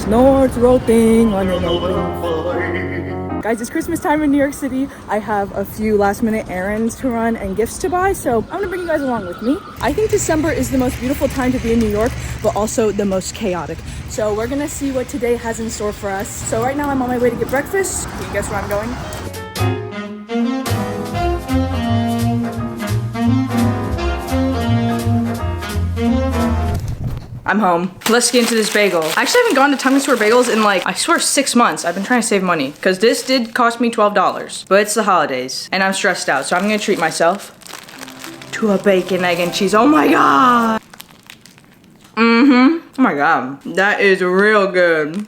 CHESNORS rolling on an open. Guys, it's Christmas time in New York City. I have a few last minute errands to run and gifts to buy, so I'm gonna bring you guys along with me. I think December is the most beautiful time to be in New York, but also the most chaotic. So we're gonna see what today has in store for us. So right now I'm on my way to get breakfast. Can you guess where I'm going? I'm home. Let's get into this bagel. I actually haven't gone to Times Square Bagels in like, I swear 6 months. I've been trying to save money because this did cost me $12, but it's the holidays and I'm stressed out. So I'm gonna treat myself to a bacon, egg, and cheese. Oh my God. Oh my God, that is real good.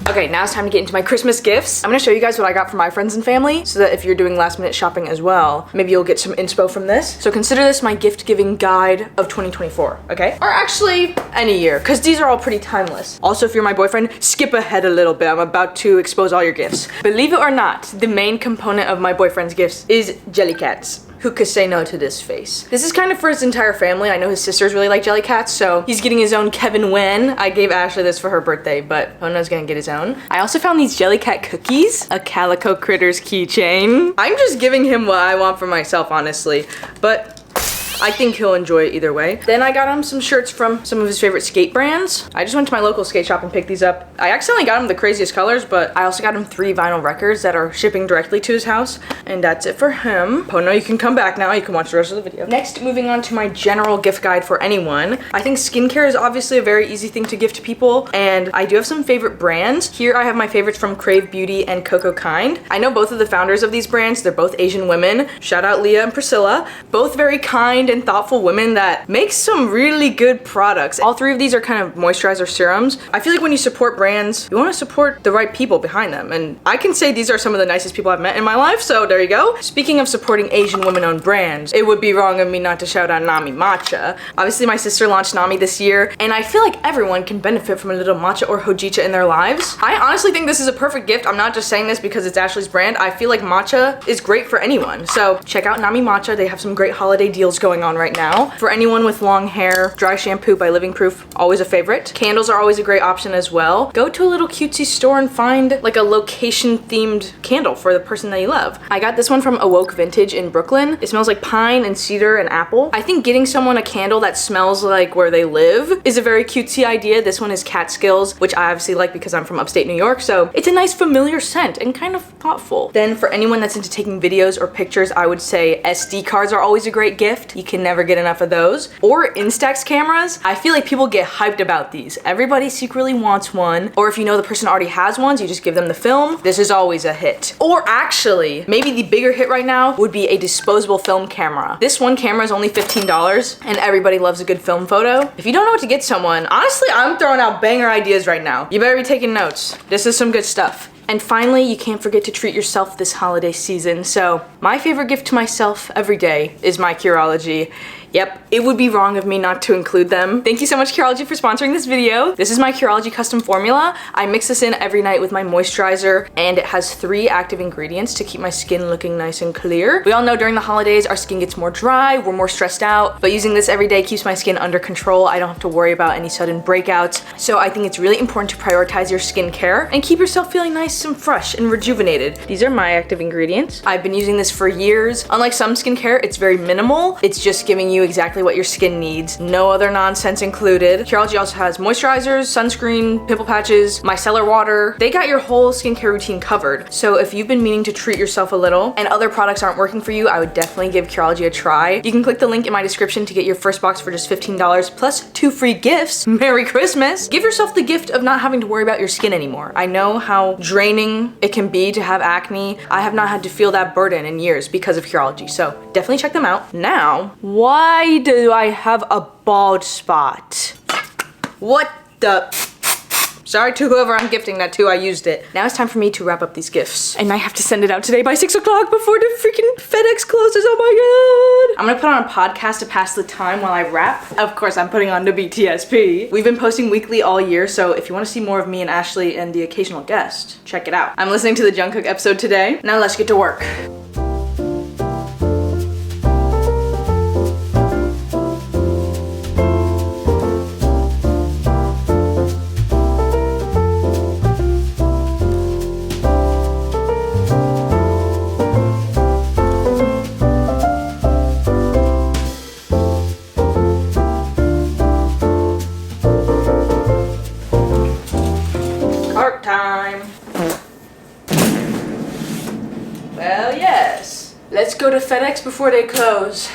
Okay, now it's time to get into my Christmas gifts. I'm gonna show you guys what I got for my friends and family so that if you're doing last minute shopping as well, maybe you'll get some inspo from this. So consider this my gift giving guide of 2024, okay? Or actually any year, because these are all pretty timeless. Also, if you're my boyfriend, skip ahead a little bit. I'm about to expose all your gifts. Believe it or not, the main component of my boyfriend's gifts is Jellycats. Who could say no to this face? This is kind of for his entire family. I know his sisters really like Jellycats, so he's getting his own Kevin Wen. I gave Ashley this for her birthday, but Hona's gonna get his own. I also found these Jellycat cookies, a Calico Critters keychain. I'm just giving him what I want for myself, honestly, but I think he'll enjoy it either way. Then I got him some shirts from some of his favorite skate brands. I just went to my local skate shop and picked these up. I accidentally got him the craziest colors, but I also got him 3 vinyl records that are shipping directly to his house. And that's it for him. Pono, you can come back now. You can watch the rest of the video. Next, moving on to my general gift guide for anyone. I think skincare is obviously a very easy thing to gift to people. And I do have some favorite brands. Here I have my favorites from Crave Beauty and Coco Kind. I know both of the founders of these brands. They're both Asian women. Shout out Leah and Priscilla. Both very kind and thoughtful women that make some really good products. All 3 of these are kind of moisturizer serums. I feel like when you support brands, you want to support the right people behind them. And I can say these are some of the nicest people I've met in my life, so there you go. Speaking of supporting Asian women-owned brands, it would be wrong of me not to shout out Nami Matcha. Obviously, my sister launched Nami this year, and I feel like everyone can benefit from a little matcha or hojicha in their lives. I honestly think this is a perfect gift. I'm not just saying this because it's Ashley's brand. I feel like matcha is great for anyone. So check out Nami Matcha. They have some great holiday deals going on right now. For anyone with long hair, dry shampoo by Living Proof, always a favorite. Candles are always a great option as well. Go to a little cutesy store and find like a location themed candle for the person that you love. I got this one from Awoke Vintage in Brooklyn. It smells like pine and cedar and apple. I think getting someone a candle that smells like where they live is a very cutesy idea. This one is Catskills, which I obviously like because I'm from upstate New York, so it's a nice familiar scent and kind of thoughtful. Then for anyone that's into taking videos or pictures, I would say SD cards are always a great gift. You can never get enough of those. Or Instax cameras. I feel like people get hyped about these. Everybody secretly wants one. Or if you know the person already has one, so you just give them the film. This is always a hit. Or actually, maybe the bigger hit right now would be a disposable film camera. This one camera is only $15 and everybody loves a good film photo. If you don't know what to get someone, honestly, I'm throwing out banger ideas right now. You better be taking notes. This is some good stuff. And finally, you can't forget to treat yourself this holiday season. So my favorite gift to myself every day is my Curology. Yep, it would be wrong of me not to include them. Thank you so much, Curology, for sponsoring this video. This is my Curology custom formula. I mix this in every night with my moisturizer, and it has 3 active ingredients to keep my skin looking nice and clear. We all know during the holidays, our skin gets more dry, we're more stressed out, but using this every day keeps my skin under control. I don't have to worry about any sudden breakouts. So I think it's really important to prioritize your skincare and keep yourself feeling nice and fresh and rejuvenated. These are my active ingredients. I've been using this for years. Unlike some skincare, it's very minimal. It's just giving you exactly what your skin needs. No other nonsense included. Curology also has moisturizers, sunscreen, pimple patches, micellar water. They got your whole skincare routine covered. So if you've been meaning to treat yourself a little and other products aren't working for you, I would definitely give Curology a try. You can click the link in my description to get your first box for just $15 plus 2 free gifts. Merry Christmas! Give yourself the gift of not having to worry about your skin anymore. I know how draining it can be to have acne. I have not had to feel that burden in years because of Curology, so definitely check them out. Now, why do I have a bald spot? What the? Sorry to whoever I'm gifting that to, I used it. Now it's time for me to wrap up these gifts. And I have to send it out today by 6 o'clock before the freaking FedEx closes, oh my god. I'm gonna put on a podcast to pass the time while I wrap. Of course, I'm putting on the BTSP. We've been posting weekly all year, so if you wanna see more of me and Ashley and the occasional guest, check it out. I'm listening to the Jungkook episode today. Now let's get to work. Time. Well, yes. Let's go to FedEx before they close.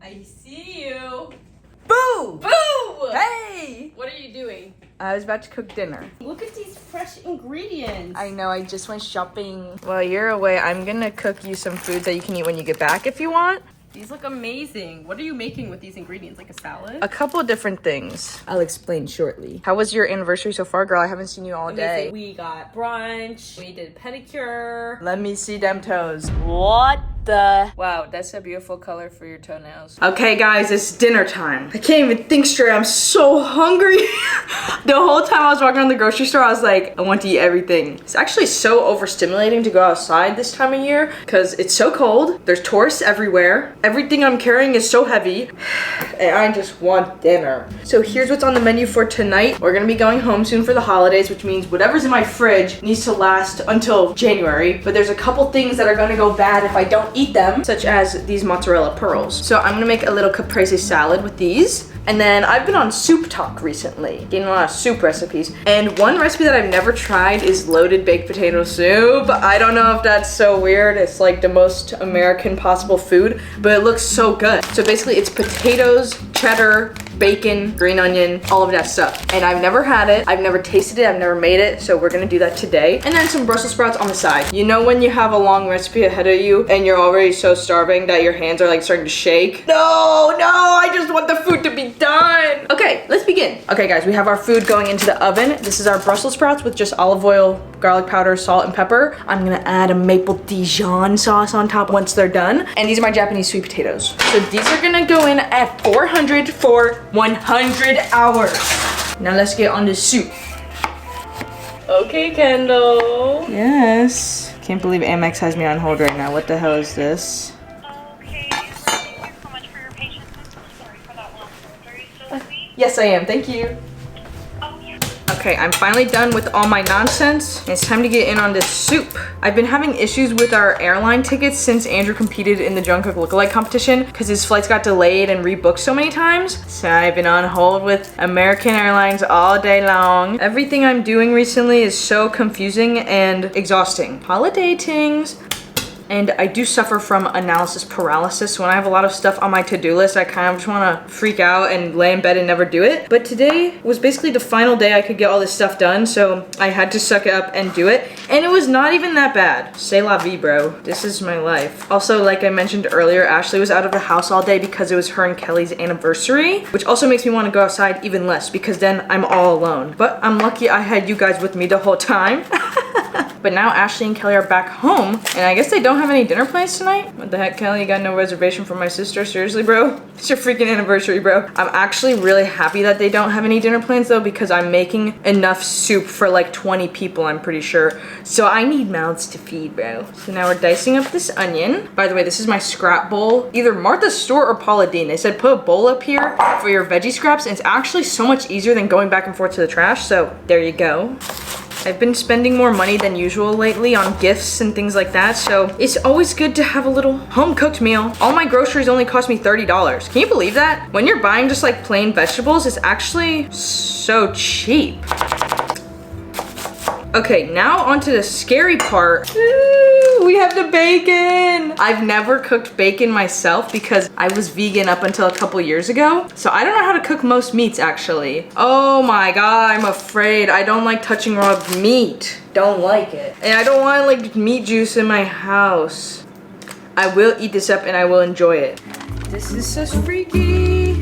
I see you. Boo! Boo! Hey! What are you doing? I was about to cook dinner. Look at these fresh ingredients. I know, I just went shopping. While you're away, I'm gonna cook you some food that you can eat when you get back if you want. These look amazing. What are you making with these ingredients? Like a salad? A couple of different things. I'll explain shortly. How was your anniversary so far, girl? I haven't seen you all day. We got brunch. We did pedicure. Let me see them toes. What the? Wow, that's a beautiful color for your toenails. Okay, guys, it's dinner time. I can't even think straight. I'm so hungry. The whole time I was walking around the grocery store, I was like, I want to eat everything. It's actually so overstimulating to go outside this time of year because it's so cold. There's tourists everywhere. Everything I'm carrying is so heavy. And I just want dinner. So here's what's on the menu for tonight. We're gonna be going home soon for the holidays, which means whatever's in my fridge needs to last until January. But there's a couple things that are gonna go bad if I don't eat them, such as these mozzarella pearls. So I'm gonna make a little caprese salad with these. And then I've been on Soup Talk recently, getting a lot of soup recipes. And one recipe that I've never tried is loaded baked potato soup. I don't know if that's so weird. It's like the most American possible food, but it looks so good. So basically it's potatoes, cheddar, bacon, green onion, all of that stuff. And I've never had it, I've never tasted it, I've never made it, so we're gonna do that today. And then some Brussels sprouts on the side. You know when you have a long recipe ahead of you and you're already so starving that your hands are like starting to shake? No, I just want the food to be done. Okay, let's begin. Okay guys, we have our food going into the oven. This is our Brussels sprouts with just olive oil, garlic powder, salt, and pepper. I'm gonna add a maple Dijon sauce on top once they're done. And these are my Japanese sweet potatoes. So these are gonna go in at 400 for 100 hours. Now let's get on the soup. Okay, Kendall. Yes. Can't believe Amex has me on hold right now. What the hell is this? Okay, thank you so much for your patience. I'm so sorry for that long hold. Are you still with me? Yes, I am. Thank you. Oh, yeah. Okay, I'm finally done with all my nonsense. And it's time to get in on this soup. I've been having issues with our airline tickets since Andrew competed in the Jungkook lookalike competition because his flights got delayed and rebooked so many times. So I've been on hold with American Airlines all day long. Everything I'm doing recently is so confusing and exhausting. Holiday things. And I do suffer from analysis paralysis. When I have a lot of stuff on my to-do list, I kind of just want to freak out and lay in bed and never do it. But today was basically the final day I could get all this stuff done, so I had to suck it up and do it. And it was not even that bad. C'est la vie, bro. This is my life. Also, like I mentioned earlier, Ashley was out of the house all day because it was her and Kelly's anniversary, which also makes me want to go outside even less because then I'm all alone. But I'm lucky I had you guys with me the whole time. But now Ashley and Kelly are back home, and I guess they don't have any dinner plans tonight? What the heck, Kelly? You got no reservation for my sister? Seriously, bro? It's your freaking anniversary, bro. I'm actually really happy that they don't have any dinner plans, though, because I'm making enough soup for like 20 people, I'm pretty sure. So I need mouths to feed, bro. So now we're dicing up this onion. By the way, this is my scrap bowl. Either Martha's Store or Paula Deen. They said put a bowl up here for your veggie scraps, and it's actually so much easier than going back and forth to the trash, so there you go. I've been spending more money than usual lately on gifts and things like that, so it's always good to have a little home-cooked meal. All my groceries only cost me $30. Can you believe that? When you're buying just like plain vegetables, it's actually so cheap. Okay, now onto the scary part. Ooh, we have the bacon. I've never cooked bacon myself because I was vegan up until a couple years ago. So I don't know how to cook most meats actually. Oh my God, I'm afraid. I don't like touching raw meat. Don't like it. And I don't want like meat juice in my house. I will eat this up and I will enjoy it. This is so freaky.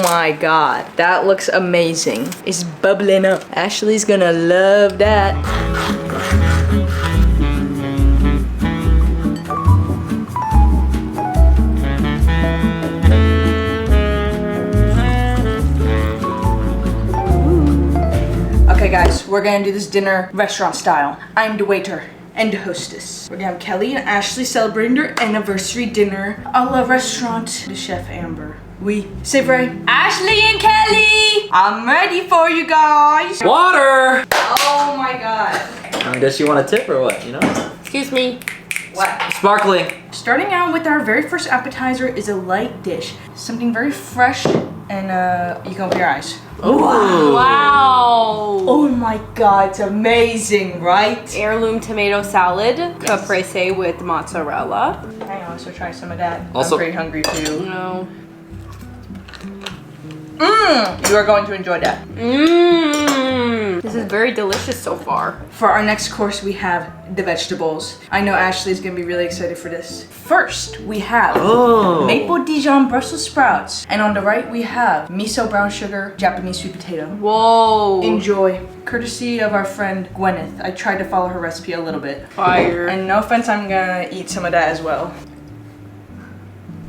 My God, that looks amazing. It's bubbling up. Ashley's gonna love that. Okay guys, we're gonna do this dinner restaurant style. I'm the waiter and the hostess. We're gonna have Kelly and Ashley celebrating their anniversary dinner a la restaurant de Chef Amber. Oui, c'est vrai. Ashley and Kelly! I'm ready for you guys! Water! Oh my God. I guess you want a tip or what, you know? Excuse me. What? Sparkling. Starting out with our very first appetizer is a light dish. Something very fresh and you can open your eyes. Oh. Wow. Oh my God, it's amazing, right? Heirloom tomato salad, caprese with mozzarella. Hang on, so try some of that. Also- I'm pretty hungry too. No. You are going to enjoy that. This is very delicious so far. For our next course, we have the vegetables. I know Ashley's gonna be really excited for this. First, we have maple Dijon Brussels sprouts. And on the right, we have miso brown sugar, Japanese sweet potato. Whoa. Enjoy. Courtesy of our friend Gwyneth. I tried to follow her recipe a little bit. Fire. And no offense, I'm gonna eat some of that as well.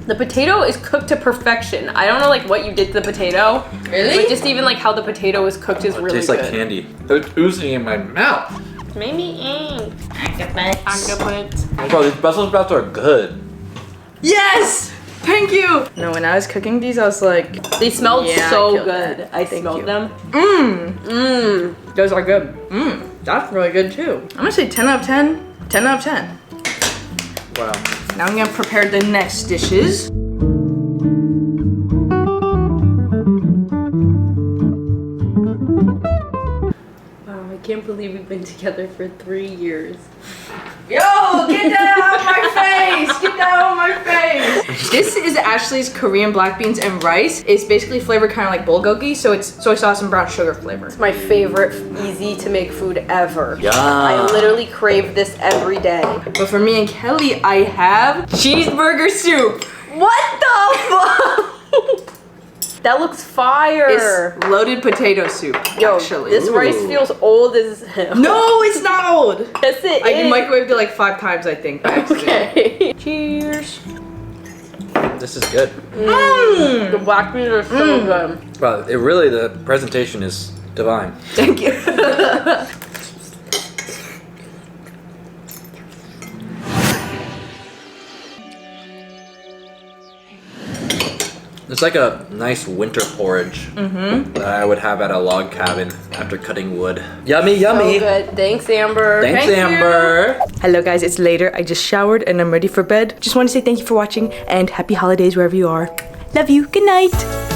The potato is cooked to perfection. I don't know like what you did to the potato. Really? But just even like how the potato is cooked is It really tastes good. like candy. It's oozing in my mouth. Maybe ink. Octopus. Bro, these Brussels sprouts are good. Yes! Thank you! No, when I was cooking these, I was like, They smelled yeah, so I killed good. that. I Thank smelled you. them. Those are good. That's really good too. I'm gonna say 10 out of 10. 10 out of 10. Wow. Now I'm gonna prepare the next dishes. Wow, I can't believe we've been together for 3 years. Yo, get that out of my face! Get that out of my face! This is Ashley's Korean black beans and rice. It's basically flavored kind of like bulgogi, so it's soy sauce and brown sugar flavor. It's my favorite easy to make food ever. Yeah. I literally crave this every day. But for me and Kelly, I have cheeseburger soup. What the fuck? That looks fire. It's loaded potato soup, Yo, actually. this rice feels old as hell. No, it's not old. Yes, it I is. microwaved it like 5 times, I think, by accident. Okay. Cheers. This is good. The black beans are so good. Wow, the presentation is divine. Thank you. The It's like a nice winter porridge that I would have at a log cabin after cutting wood. Yummy, yummy. So good. Thanks, Amber. Thanks, Thank you. Amber. Hello guys, it's later. I just showered and I'm ready for bed. Just want to say thank you for watching and happy holidays wherever you are. Love you. Good night.